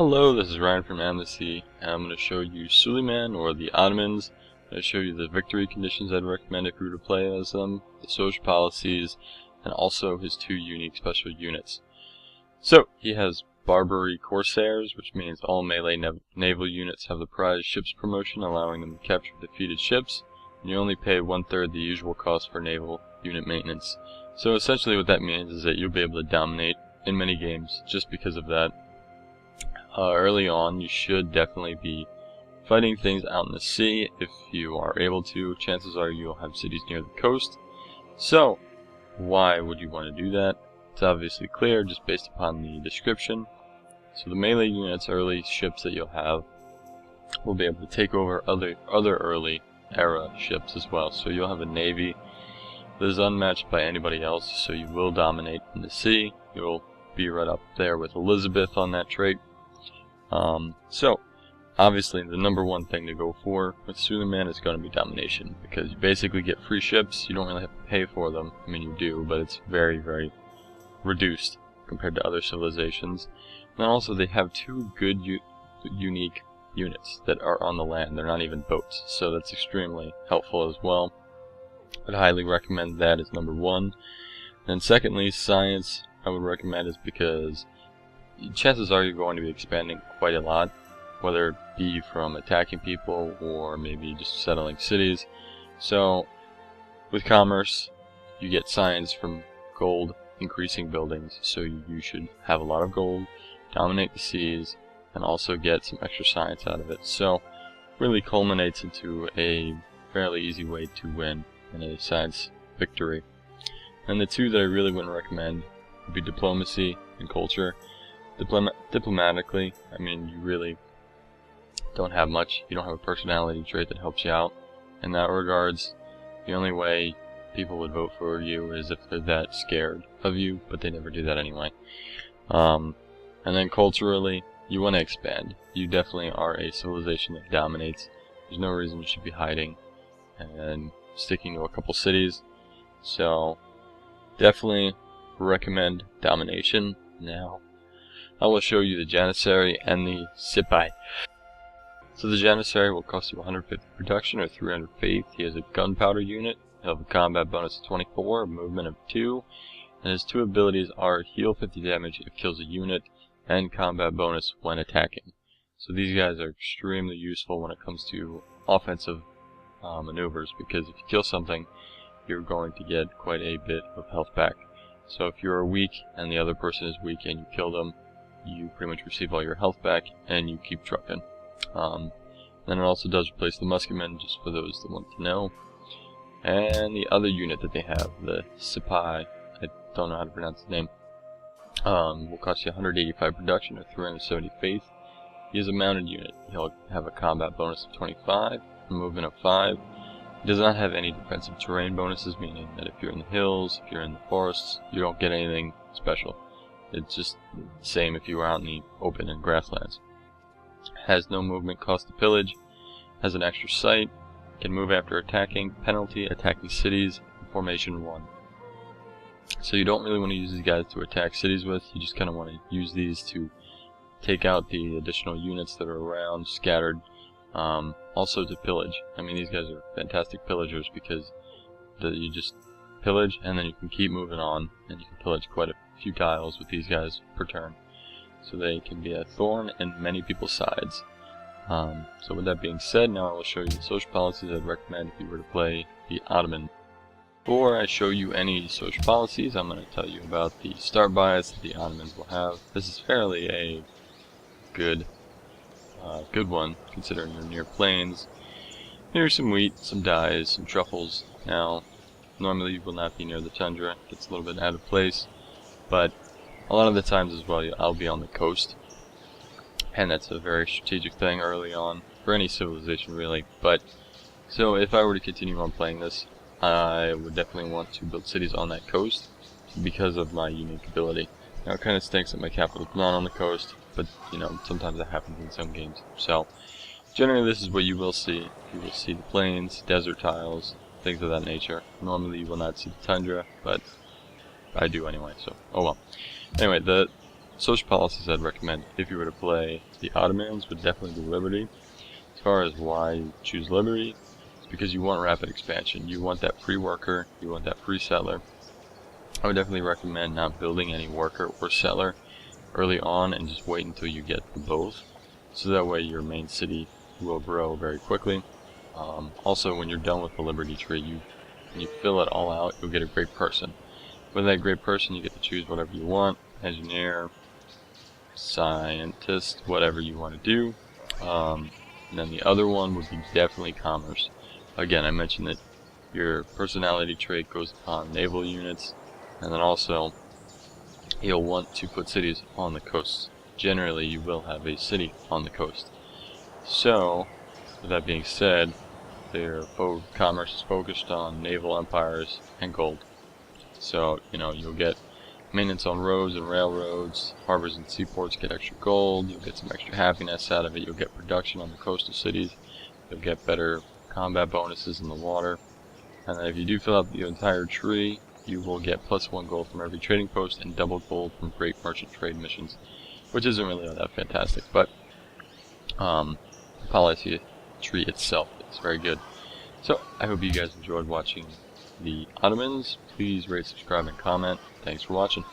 Hello, this is Ryan from Amnesty, and I'm going to show you Suleiman, or the Ottomans. I'm going to show you the victory conditions I'd recommend if you were to play as them, the social policies, and also his two unique special units. So, he has Barbary Corsairs, which means all melee naval units have the prize ships promotion, allowing them to capture defeated ships, and you only pay 1/3 the usual cost for naval unit maintenance. So essentially what that means is that you'll be able to dominate in many games just because of that. Early on, you should definitely be fighting things out in the sea. If you are able to, chances are you'll have cities near the coast. So, why would you want to do that? It's obviously clear just based upon the description. So the melee units, early ships that you'll have, will be able to take over other early era ships as well. So you'll have a navy that is unmatched by anybody else, so you will dominate in the sea. You'll be right up there with Elizabeth on that trait. So, obviously the number one thing to go for with Suleiman is going to be domination, because you basically get free ships. You don't really have to pay for them. I mean, you do, but it's very, very reduced compared to other civilizations. And also they have two good unique units that are on the land. They're not even boats, so that's extremely helpful as well. I'd highly recommend that as number one. And secondly, science I would recommend is because chances are you're going to be expanding quite a lot, whether it be from attacking people or maybe just settling cities. So with commerce, you get science from gold increasing buildings, so you should have a lot of gold, dominate the seas, and also get some extra science out of it. So really culminates into a fairly easy way to win in a science victory. And the two that I really wouldn't recommend would be diplomacy and culture. Diplomatically, I mean, you really don't have much. You don't have a personality trait that helps you out in that regards. The only way people would vote for you is if they're that scared of you, but they never do that anyway. And then culturally, you want to expand. You definitely are a civilization that dominates. There's no reason you should be hiding and sticking to a couple cities. So definitely recommend domination. Now I will show you the Janissary and the Sipai. So the Janissary will cost you 150 production or 300 faith. He has a gunpowder unit. He'll have a combat bonus of 24, a movement of 2, and his two abilities are heal 50 damage if kills a unit, and combat bonus when attacking. So these guys are extremely useful when it comes to offensive maneuvers, because if you kill something, you're going to get quite a bit of health back. So if you're weak and the other person is weak and you kill them, you pretty much receive all your health back and you keep trucking. Then it also does replace the musketmen, just for those that want to know. And the other unit that they have, the Sipai, I don't know how to pronounce the name, will cost you 185 production or 370 faith. He is a mounted unit. He'll have a combat bonus of 25, a movement of 5. He does not have any defensive terrain bonuses, meaning that if you're in the hills, if you're in the forests, you don't get anything special. It's just the same if you were out in the open and grasslands. Has no movement cost to pillage, has an extra sight, can move after attacking, penalty, attacking cities, formation 1. So you don't really want to use these guys to attack cities with, you just kind of want to use these to take out the additional units that are around, scattered. Also to pillage. I mean, these guys are fantastic pillagers because you just pillage and then you can keep moving on, and you can pillage quite a few tiles with these guys per turn. So they can be a thorn in many people's sides. So with that being said, now I will show you the social policies I'd recommend if you were to play the Ottoman. Before I show you any social policies, I'm going to tell you about the start buys that the Ottomans will have. This is fairly a good one, considering you're near plains. Here's some wheat, some dyes, some truffles. Now, normally you will not be near the tundra. It gets a little bit out of place, but a lot of the times as well, I'll be on the coast, and that's a very strategic thing early on for any civilization, really. But so if I were to continue on playing this, I would definitely want to build cities on that coast because of my unique ability. Now it kind of stinks that my capital is not on the coast, but you know, sometimes that happens in some games. So generally this is what you will see. You will see the plains, desert tiles, things of that nature. Normally you will not see the tundra, but I do anyway, so oh well. Anyway, the Social policies I'd recommend if you were to play the Ottomans would definitely be liberty. As far as why you choose liberty, it's because you want rapid expansion. You want that free worker, you want that free settler. I would definitely recommend not building any worker or settler early on and just wait until you get both, so that way your main city will grow very quickly. Also, when you're done with the liberty tree, when you fill it all out, you'll get a great person. With that great person, you get to choose whatever you want: engineer, scientist, whatever you want to do. And then the other one would be definitely commerce. Again, I mentioned that your personality trait goes upon naval units, and then also you'll want to put cities on the coast. Generally, you will have a city on the coast. So, with that being said, their commerce is focused on naval empires and gold. So, you'll get maintenance on roads and railroads, harbors and seaports get extra gold, you'll get some extra happiness out of it, you'll get production on the coastal cities, you'll get better combat bonuses in the water, and then if you do fill out the entire tree, you will get +1 gold from every trading post and double gold from great merchant trade missions, which isn't really all that fantastic, but the policy tree itself is very good. So, I hope you guys enjoyed watching the Ottomans. Please rate, subscribe, and comment. Thanks for watching.